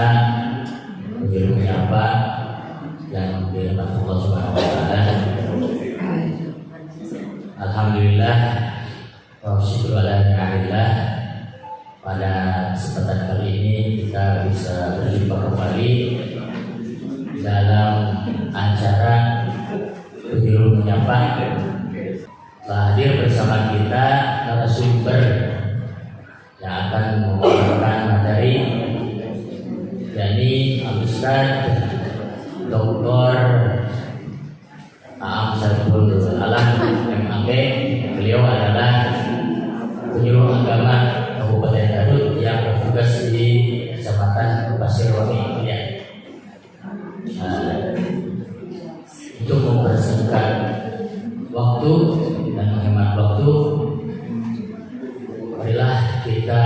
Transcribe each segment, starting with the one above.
kita begitu menyapa yang dirahmati Allah Subhanahu wa taala. Alhamdulillah wa syukur alhamdulillah, pada kesempatan kali ini kita bisa berjumpa kembali dalam acara begitu menyapa. Hadir bersama kita narasumber yang akan membawakan materi, yakni Ustaz Dr. Aam Saiful Alam MAG. Beliau adalah penyuluh agama Kabupaten Garut yang bertugas di Kecamatan Pasirwangi ya. Untuk mempersingkat waktu dan menghemat waktu, marilah kita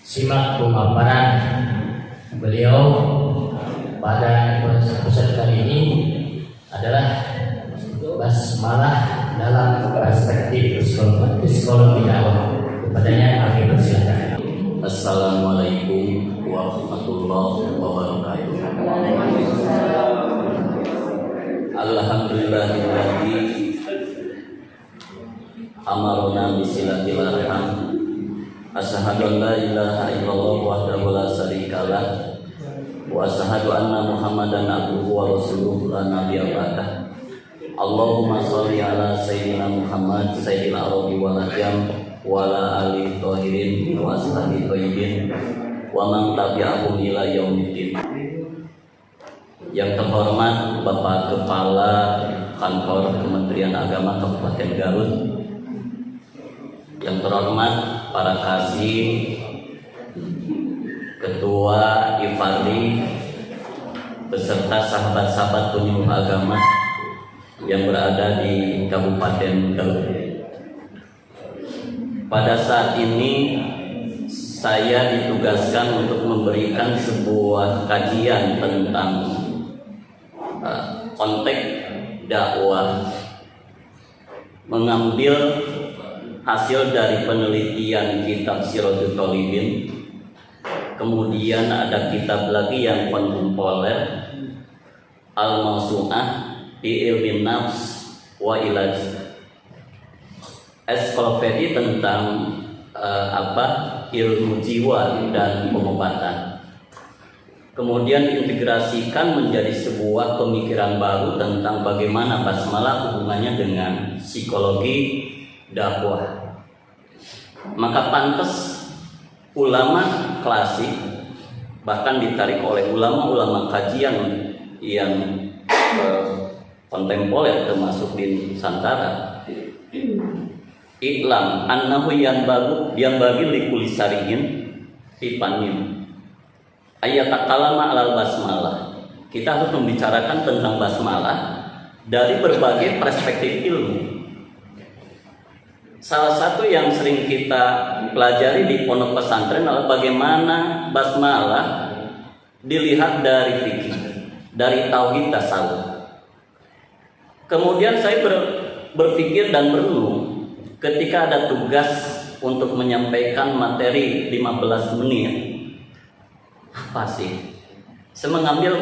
simak pemaparan beliau pada episode kali ini adalah basmalah dalam perspektif psikologi dakwah. Kepadanya kami persilakan. Assalamualaikum warahmatullahi wabarakatuh. Alhamdulillahilladzi amarna bisilatil arham. Asyhadu an la ilaha illallah wahdahu la syarikalah wa asyhadu anna Muhammadan abduhu wa rasuluhu la nabiyya ba'dah. Allahumma sholli ala sayyidina Muhammad sayyidil arabi wal ajam wa ala alihi thahirin wa ashabihi thayyibin wa man tabi'ahum ila yaumiddin. Yang terhormat Bapak Kepala Kantor Kementerian Agama Kabupaten Garut, yang terhormat para kasih, Ketua Ifali, beserta sahabat-sahabat penyuluh agama yang berada di Kabupaten Garut. Pada saat ini saya ditugaskan untuk memberikan sebuah kajian tentang konteks dakwah, mengambil hasil dari penelitian kitab Siratul Thalibin. Kemudian ada kitab lagi yang kontemporer, Al-Mawsu'ah fi Ilmin Nafs wa Ilaj, ensiklopedia tentang ilmu jiwa dan pengobatan. Kemudian diintegrasikan menjadi sebuah pemikiran baru tentang bagaimana basmalah hubungannya dengan psikologi dakwah. Maka pantas ulama klasik, bahkan ditarik oleh ulama-ulama kajian yang kontemporer termasuk di Nusantara, iklam annahu yang bagi likuli sariin pipanin ayat takalama alal basmalah. Kita harus membicarakan tentang basmalah dari berbagai perspektif ilmu. Salah satu yang sering kita pelajari di pondok pesantren adalah bagaimana basmalah dilihat dari fikih, dari tauhid tasawuf. Kemudian saya berpikir dan merenung ketika ada tugas untuk menyampaikan materi 15 menit. Apa sih? Saya mengambil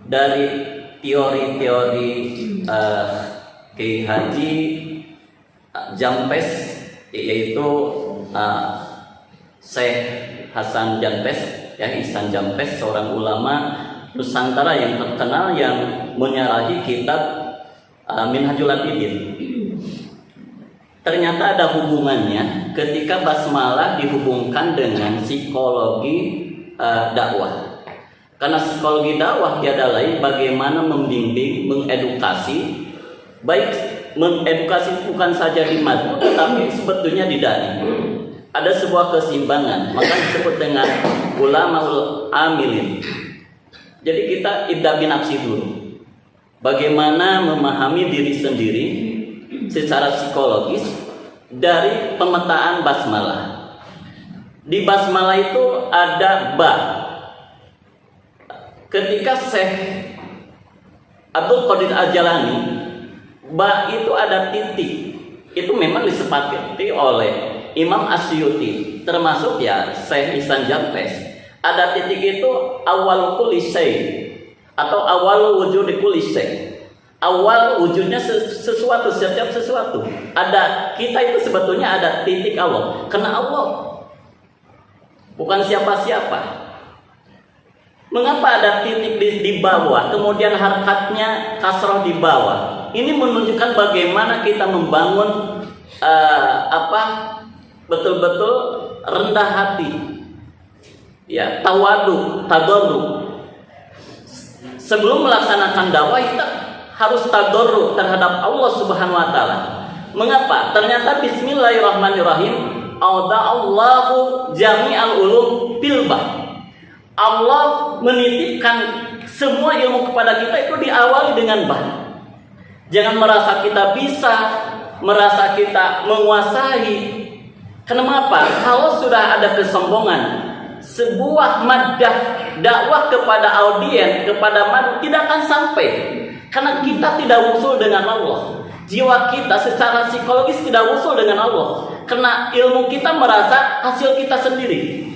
dari teori-teori Kiai Haji Jampes, yaitu Syekh Hasan Jampes, ya Ihsan Jampes, seorang ulama Nusantara yang terkenal yang menyarahi kitab Minhajul Abidin. Ternyata ada hubungannya ketika basmalah dihubungkan dengan psikologi dakwah. Karena psikologi dakwah tiada lain bagaimana membimbing, mengedukasi, baik mengedukasi bukan saja di madhu tetapi sebetulnya di dai. Ada sebuah keseimbangan, maka disebut dengan ulamaul amilin. Jadi kita ibda binafsi dulu. Bagaimana memahami diri sendiri secara psikologis dari pemetaan basmalah. Di basmalah itu ada ba. Ketika Syekh Abdul Qadir Al-Jalani, ba itu ada titik. Itu memang disepakati oleh Imam Asyuti, termasuk ya Syekh Ihsan Jampes. Ada titik itu awal kulli syai atau awal wujud kulli syai. Awal wujudnya sesuatu, setiap sesuatu. Ada kita itu sebetulnya ada titik awal. Karena Allah bukan siapa-siapa. Mengapa ada titik di bawah, kemudian harkatnya kasroh di bawah? Ini menunjukkan bagaimana kita membangun betul-betul rendah hati, ya, tawadu, tadarru. Sebelum melaksanakan dakwah kita harus tadarru terhadap Allah Subhanahu wa taala. Mengapa? Ternyata bismillahirrahmanirrahim, Allahu jami'al ulum bilbah. Allah menitipkan semua ilmu kepada kita itu diawali dengan bah. Jangan merasa kita bisa, merasa kita menguasai. Kenapa? Kalau sudah ada kesombongan, sebuah maddah dakwah kepada audien, kepada madu tidak akan sampai. Karena kita tidak usul dengan Allah. Jiwa kita secara psikologis tidak usul dengan Allah. Karena ilmu kita merasa hasil kita sendiri.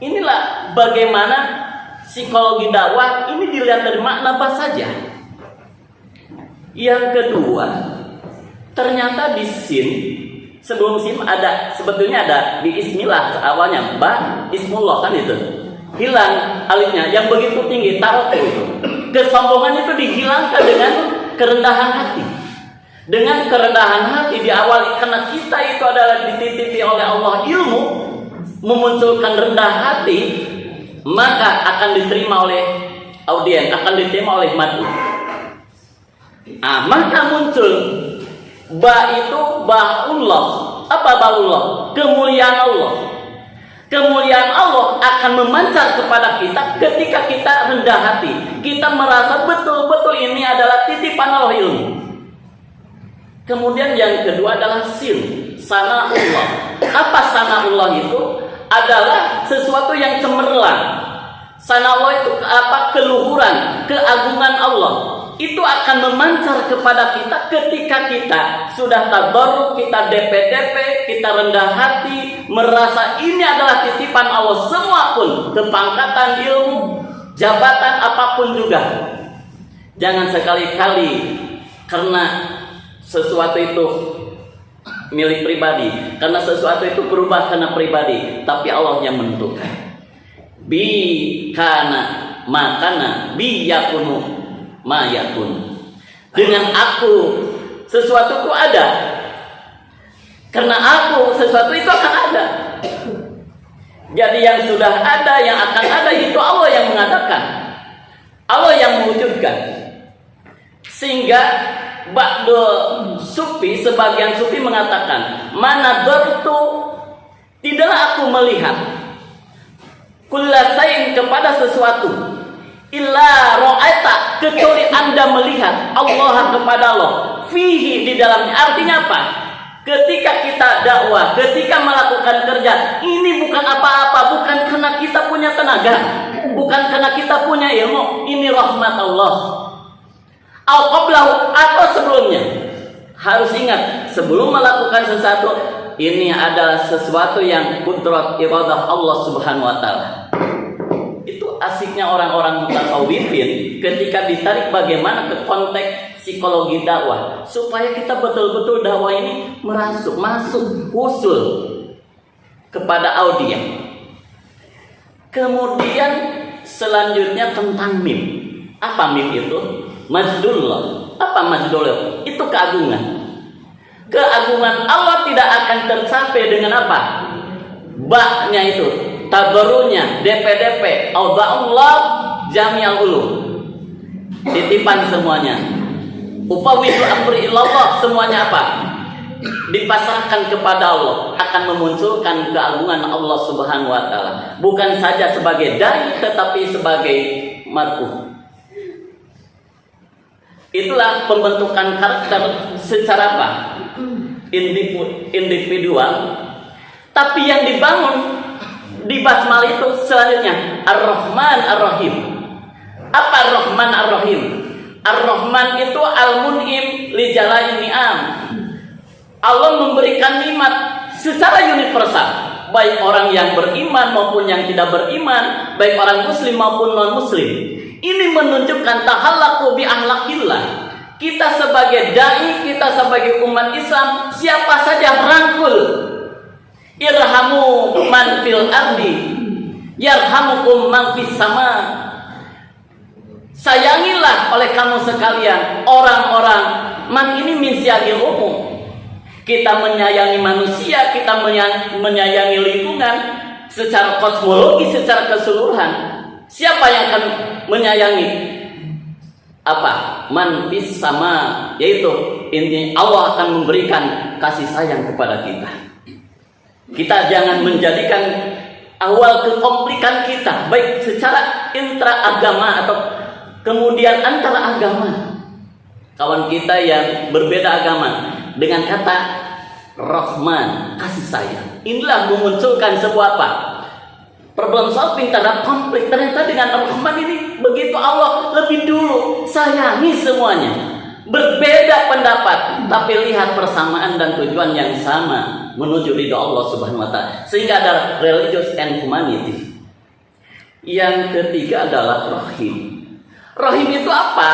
Inilah bagaimana psikologi dakwah ini dilihat dari makna apa saja. Yang kedua, ternyata di sin, sebelum sin ada, sebetulnya ada di ismillah awalnya ba ismullah kan itu. Hilang alifnya yang begitu tinggi, tarofu itu. Kesombongan itu dihilangkan dengan kerendahan hati. Dengan kerendahan hati diawali, karena kita itu adalah dititipi oleh Allah ilmu, memunculkan rendah hati, maka akan diterima oleh audien, akan diterima oleh madu. Maka muncul ba itu ba'ullah. Apa ba'ullah? Kemuliaan Allah. Kemuliaan Allah akan memancar kepada kita ketika kita rendah hati. Kita merasa betul-betul ini adalah titipan Allah ilmu. Kemudian yang kedua adalah sin, sana'ullah. Apa sana'ullah itu? Adalah sesuatu yang cemerlang. Sana'ullah itu apa? Keluhuran, keagungan Allah. Itu akan memancar kepada kita ketika kita sudah tadarruk, kita DP-DP, kita rendah hati, merasa ini adalah titipan Allah. Semua pun, kepangkatan, ilmu, jabatan, apapun juga. Jangan sekali-kali karena sesuatu itu milik pribadi, karena sesuatu itu berubah karena pribadi, tapi Allah yang menentukan. Bi kana makana bi yakunu ma yakun. Dengan aku sesuatu itu ada, karena aku sesuatu itu akan ada. Jadi yang sudah ada, yang akan ada itu Allah yang mengadakan, Allah yang mewujudkan. Sehingga ba'du sufi, sebagian sufi mengatakan, mana dortu, tidaklah aku melihat kullasain kepada sesuatu illa ra'aita, kecuali Anda melihat Allah kepada Allah fihi, di dalamnya. Artinya apa? Ketika kita dakwah, ketika melakukan kerja, ini bukan apa-apa, bukan karena kita punya tenaga, bukan karena kita punya ilmu, ini rahmat Allah. Al-qablahu, atau sebelumnya. Harus ingat, sebelum melakukan sesuatu, ini adalah sesuatu yang kudrat iradah Allah Subhanahu wa taala. Itu asiknya orang-orang mutasawwifin ketika ditarik bagaimana ke konteks psikologi dakwah, supaya kita betul-betul dakwah ini masuk usul kepada audien. Kemudian selanjutnya tentang mim. Apa mim itu? Majdullah. Apa majdullah? Itu keagungan. Keagungan Allah tidak akan tercapai dengan apa? Ba-nya itu, tabarunya, DP-DP, Allah jami'al ulum. Titipan semuanya. Upawidu amri illallah, semuanya apa? Dipasrahkan kepada Allah, akan memunculkan keagungan Allah Subhanahu wa taala. Bukan saja sebagai dai, tetapi sebagai mar'uf. Itulah pembentukan karakter secara apa? Individual. Tapi yang dibangun di basmalah itu selanjutnya Ar-Rahman Ar-Rahim. Apa Ar-Rahman Ar-Rahim? Ar-Rahman itu Al-Mun'im li jala'in ni'am. Allah memberikan nikmat secara universal, baik orang yang beriman maupun yang tidak beriman, baik orang muslim maupun non-muslim. Ini menunjukkan tahallaqu bi ahlakillah. Kita sebagai dai, kita sebagai umat Islam, siapa saja rangkul. Irhamu man fil ardi yarhamukum man fis sama. Sayangilah oleh kamu sekalian orang-orang, man ini min siyagil umum. Kita menyayangi manusia, kita menyayangi lingkungan secara kosmologi, secara keseluruhan. Siapa yang akan menyayangi? Apa? Man fis sama, yaitu intinya Allah akan memberikan kasih sayang kepada kita. Kita jangan menjadikan awal kekomplikan kita, baik secara intra-agama atau kemudian antara agama. Kawan kita yang berbeda agama dengan kata Rahman, kasih sayang. Inilah memunculkan sebuah apa? Problem solving terhadap konflik. Ternyata dengan Rahman ini begitu Allah lebih dulu sayangi semuanya. Berbeda pendapat, tapi lihat persamaan dan tujuan yang sama menuju ridha Allah Subhanahu wa taala. Sehingga ada religious and humanity. Yang ketiga adalah rahim. Rahim itu apa?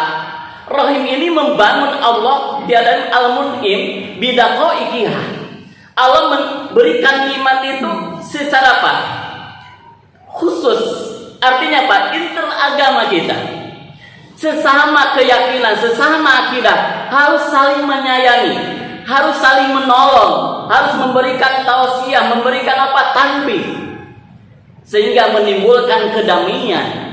Rahim ini membangun Allah tiada al-mun'im bidaqaiqihah. Allah memberikan nikmat itu secara apa? Khusus. Artinya apa? Interagama kita. Sesama keyakinan, sesama akidah harus saling menyayangi, harus saling menolong, harus memberikan tausiah, memberikan apa? Tanbih. Sehingga menimbulkan kedamaian.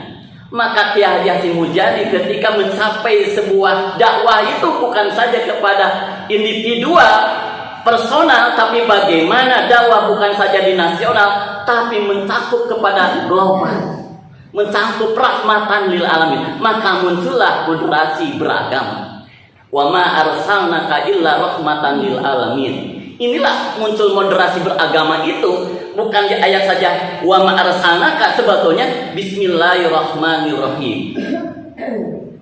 Maka Kiai Hasyim Mujadi ketika mencapai sebuah dakwah itu bukan saja kepada individual personal, tapi bagaimana dakwah bukan saja di nasional, tapi mencakup kepada global, mencakup rahmatan lil alamin. Maka muncullah moderasi beragama. Wa ma arsalnaka illa rahmatan lil alamin. Inilah muncul moderasi beragama itu bukan di ayat saja wa ma arsalnaka, sebetulnya bismillahirrahmanirrahim.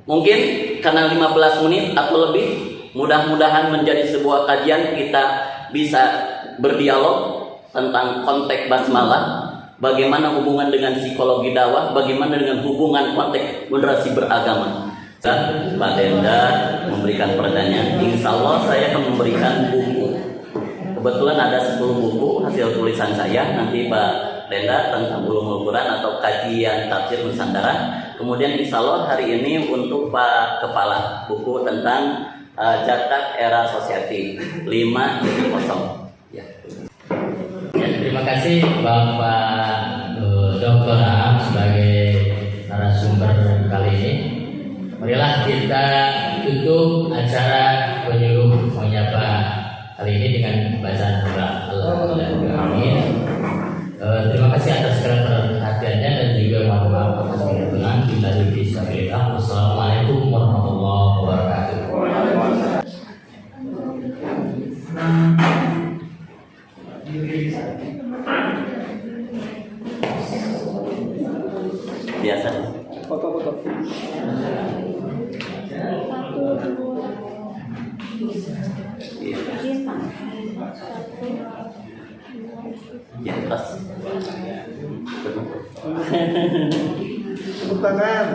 Mungkin karena 15 menit atau lebih, mudah-mudahan menjadi sebuah kajian kita bisa berdialog tentang konteks basmalah, bagaimana hubungan dengan psikologi dakwah, bagaimana dengan hubungan konteks moderasi beragama. Pak Denda memberikan pertanyaan, insya Allah saya akan memberikan buku. Kebetulan ada 10 buku hasil tulisan saya, nanti Pak Denda tentang ulumul Quran atau kajian tafsir Nusantara. Kemudian insya Allah hari ini untuk Pak Kepala, buku tentang Jakarta Era Society 5.0. Ya, terima kasih Bapak Dr. Am sebagai narasumber kali ini. Marilah kita tutup acara penyuluh menyapa kali ini dengan bacaan doa. Amin. Terima kasih atas segala perhatiannya dan juga mohon maaf atas kekurangan. Bila disabilitas. Wassalamualaikum warahmatullahi wabarakatuh. Biasa. Foto-foto. Ya, pas. Tepuk tangan.